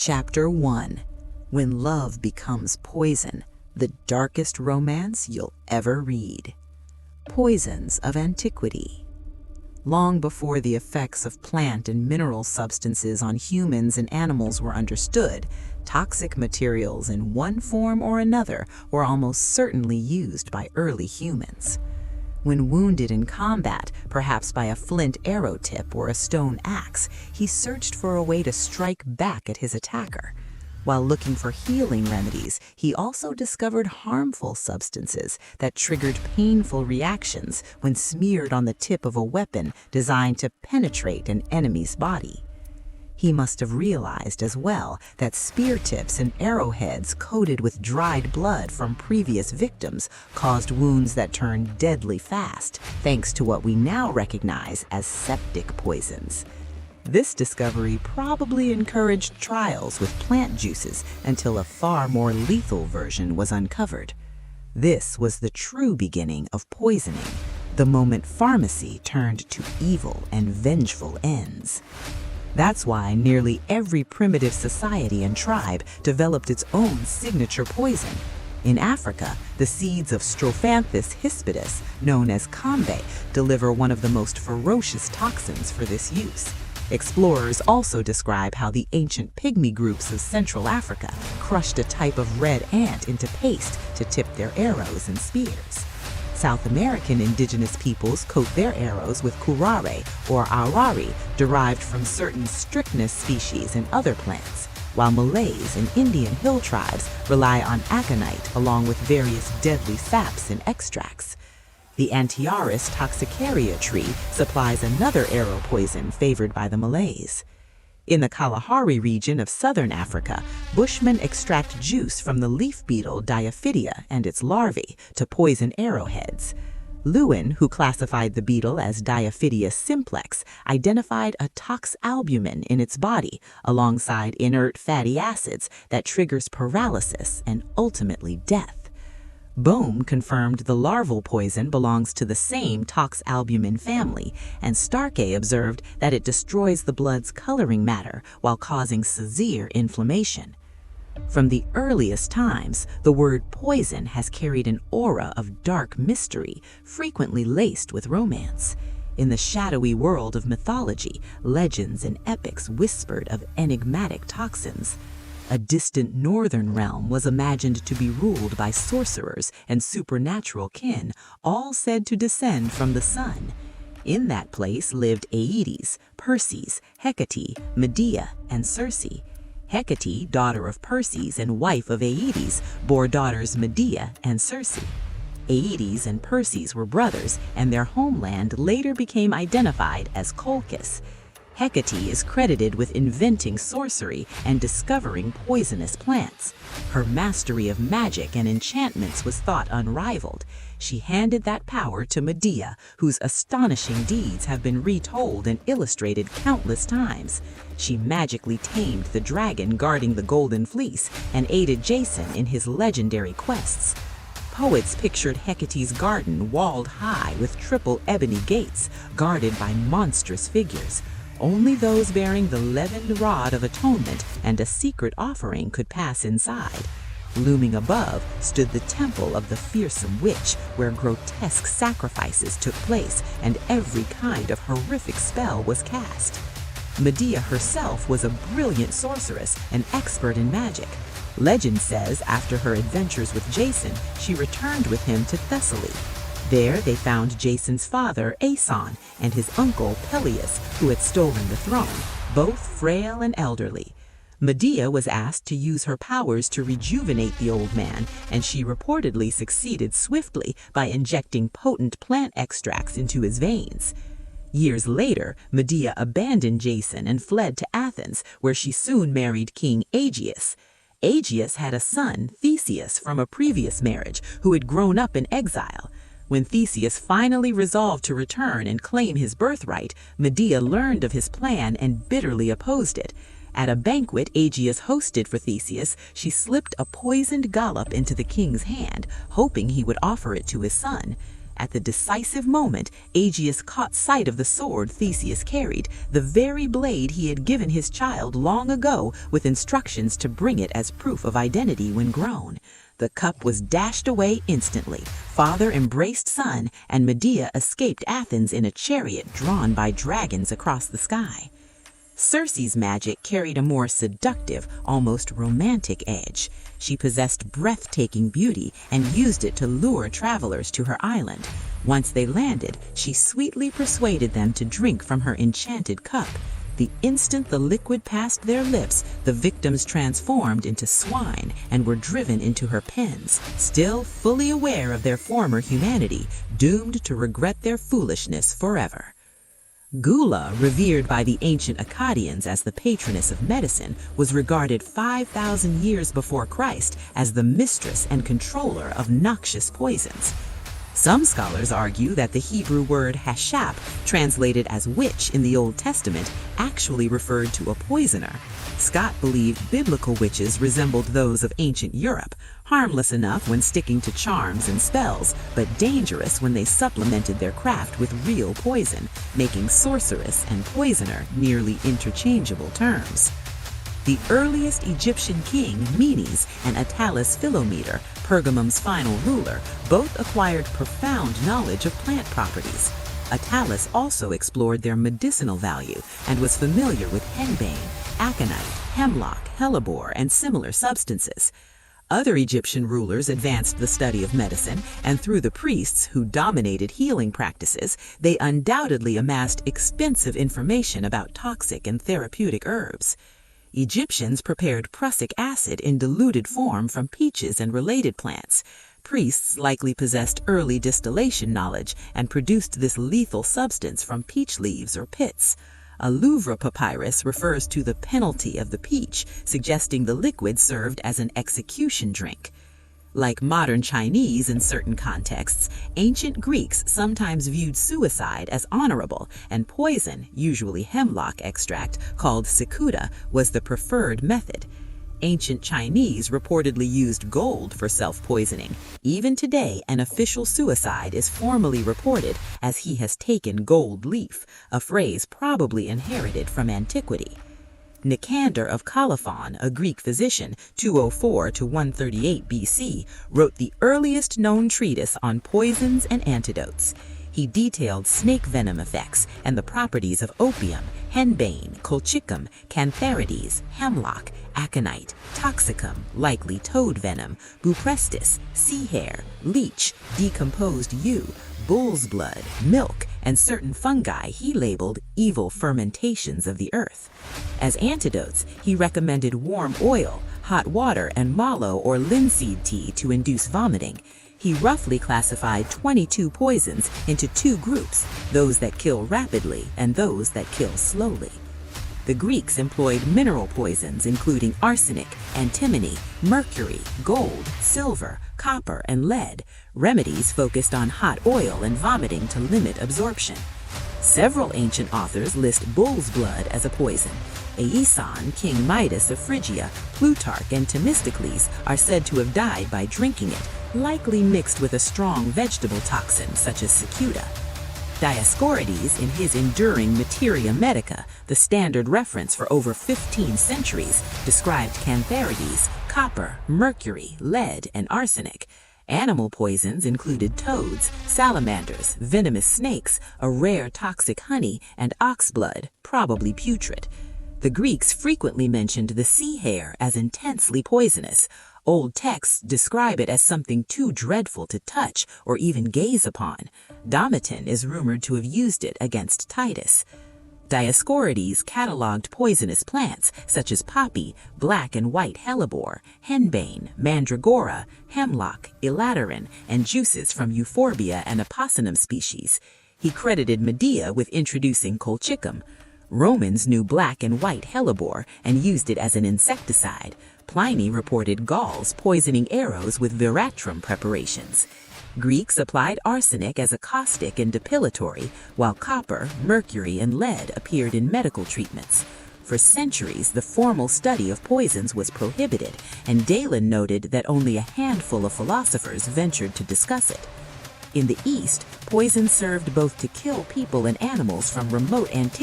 Chapter 1. When Love Becomes Poison, the Darkest Romance You'll Ever Read. Poisons of Antiquity. Long before the effects of plant and mineral substances on humans and animals were understood, toxic materials in one form or another were almost certainly used by early humans. When wounded in combat, perhaps by a flint arrow tip or a stone axe, he searched for a way to strike back at his attacker. While looking for healing remedies, he also discovered harmful substances that triggered painful reactions when smeared on the tip of a weapon designed to penetrate an enemy's body. He must have realized as well that spear tips and arrowheads coated with dried blood from previous victims caused wounds that turned deadly fast, thanks to what we now recognize as septic poisons. This discovery probably encouraged trials with plant juices until a far more lethal version was uncovered. This was the true beginning of poisoning, the moment pharmacy turned to evil and vengeful ends. That's why nearly every primitive society and tribe developed its own signature poison. In Africa, the seeds of Strophanthus hispidus, known as kambe, deliver one of the most ferocious toxins for this use. Explorers also describe how the ancient pygmy groups of Central Africa crushed a type of red ant into paste to tip their arrows and spears. South American indigenous peoples coat their arrows with curare or arari, derived from certain strychnus species and other plants, while Malays and Indian hill tribes rely on aconite along with various deadly saps and extracts. The Antiaris toxicaria tree supplies another arrow poison favored by the Malays. In the Kalahari region of southern Africa, Bushmen extract juice from the leaf beetle Diophidia and its larvae to poison arrowheads. Lewin, who classified the beetle as Diophidia simplex, identified a toxalbumin in its body alongside inert fatty acids that triggers paralysis and ultimately death. Bohm confirmed the larval poison belongs to the same toxalbumin family, and Starkey observed that it destroys the blood's coloring matter while causing severe inflammation. From the earliest times, the word poison has carried an aura of dark mystery, frequently laced with romance. In the shadowy world of mythology, legends and epics whispered of enigmatic toxins. A distant northern realm was imagined to be ruled by sorcerers and supernatural kin, all said to descend from the sun. In that place lived Aedes, Perses, Hecate, Medea, and Circe. Hecate, daughter of Perses and wife of Aedes, bore daughters Medea and Circe. Aedes and Perses were brothers, and their homeland later became identified as Colchis. Hecate is credited with inventing sorcery and discovering poisonous plants. Her mastery of magic and enchantments was thought unrivaled. She handed that power to Medea, whose astonishing deeds have been retold and illustrated countless times. She magically tamed the dragon guarding the Golden Fleece and aided Jason in his legendary quests. Poets pictured Hecate's garden walled high with triple ebony gates, guarded by monstrous figures. Only those bearing the leavened rod of atonement and a secret offering could pass inside. Looming above stood the temple of the fearsome witch, where grotesque sacrifices took place and every kind of horrific spell was cast. Medea herself was a brilliant sorceress and expert in magic. Legend says after her adventures with Jason, she returned with him to Thessaly. There they found Jason's father, Aeson, and his uncle, Peleus, who had stolen the throne, both frail and elderly. Medea was asked to use her powers to rejuvenate the old man, and she reportedly succeeded swiftly by injecting potent plant extracts into his veins. Years later, Medea abandoned Jason and fled to Athens, where she soon married King Aegeus. Aegeus had a son, Theseus, from a previous marriage, who had grown up in exile. When Theseus finally resolved to return and claim his birthright, Medea learned of his plan and bitterly opposed it. At a banquet Aegeus hosted for Theseus, she slipped a poisoned gallop into the king's hand, hoping he would offer it to his son. At the decisive moment, Aegeus caught sight of the sword Theseus carried, the very blade he had given his child long ago with instructions to bring it as proof of identity when grown. The cup was dashed away instantly. Father embraced son, and Medea escaped Athens in a chariot drawn by dragons across the sky. Circe's magic carried a more seductive, almost romantic edge. She possessed breathtaking beauty and used it to lure travelers to her island. Once they landed, she sweetly persuaded them to drink from her enchanted cup. The instant the liquid passed their lips, the victims transformed into swine and were driven into her pens, still fully aware of their former humanity, doomed to regret their foolishness forever. Gula, revered by the ancient Akkadians as the patroness of medicine, was regarded 5,000 years before Christ as the mistress and controller of noxious poisons. Some scholars argue that the Hebrew word hashap, translated as witch in the Old Testament, actually referred to a poisoner. Scott believed biblical witches resembled those of ancient Europe, harmless enough when sticking to charms and spells, but dangerous when they supplemented their craft with real poison, making sorceress and poisoner nearly interchangeable terms. The earliest Egyptian king, Menes, and Attalus Philometor, Pergamum's final ruler, both acquired profound knowledge of plant properties. Attalus also explored their medicinal value and was familiar with henbane, aconite, hemlock, hellebore, and similar substances. Other Egyptian rulers advanced the study of medicine, and through the priests who dominated healing practices, they undoubtedly amassed expensive information about toxic and therapeutic herbs. Egyptians prepared prussic acid in diluted form from peaches and related plants. Priests likely possessed early distillation knowledge and produced this lethal substance from peach leaves or pits. A Louvre papyrus refers to the penalty of the peach, suggesting the liquid served as an execution drink. Like modern Chinese in certain contexts, ancient Greeks sometimes viewed suicide as honorable, and poison, usually hemlock extract, called cicuta, was the preferred method. Ancient Chinese reportedly used gold for self-poisoning. Even today, an official suicide is formally reported as he has taken gold leaf, a phrase probably inherited from antiquity. Nicander of Colophon, a Greek physician, 204 to 138 BC, wrote the earliest known treatise on poisons and antidotes. He detailed snake venom effects and the properties of opium, henbane, colchicum, cantharides, hemlock, aconite, toxicum, likely toad venom, buprestis, sea hare, leech, decomposed yew, bull's blood, milk, and certain fungi he labeled evil fermentations of the earth. As antidotes, he recommended warm oil, hot water, and mallow or linseed tea to induce vomiting. He roughly classified 22 poisons into two groups, those that kill rapidly and those that kill slowly. The Greeks employed mineral poisons including arsenic, antimony, mercury, gold, silver, copper, and lead. Remedies focused on hot oil and vomiting to limit absorption. Several ancient authors list bull's blood as a poison. Aeson, King Midas of Phrygia, Plutarch, and Themistocles are said to have died by drinking it, likely mixed with a strong vegetable toxin such as cicuta. Dioscorides, in his enduring Materia Medica, the standard reference for over 15 centuries, described cantharides, copper, mercury, lead, and arsenic. Animal poisons included toads, salamanders, venomous snakes, a rare toxic honey, and ox blood, probably putrid. The Greeks frequently mentioned the sea hare as intensely poisonous. Old texts describe it as something too dreadful to touch or even gaze upon. Domitian is rumored to have used it against Titus. Dioscorides catalogued poisonous plants such as poppy, black and white hellebore, henbane, mandragora, hemlock, elaterin, and juices from euphorbia and opossum species. He credited Medea with introducing colchicum. Romans knew black and white hellebore and used it as an insecticide. Pliny reported Gauls poisoning arrows with veratrum preparations. Greeks applied arsenic as a caustic and depilatory, while copper, mercury, and lead appeared in medical treatments. For centuries, the formal study of poisons was prohibited, and Galen noted that only a handful of philosophers ventured to discuss it. In the East, poison served both to kill people and animals from remote antiquity.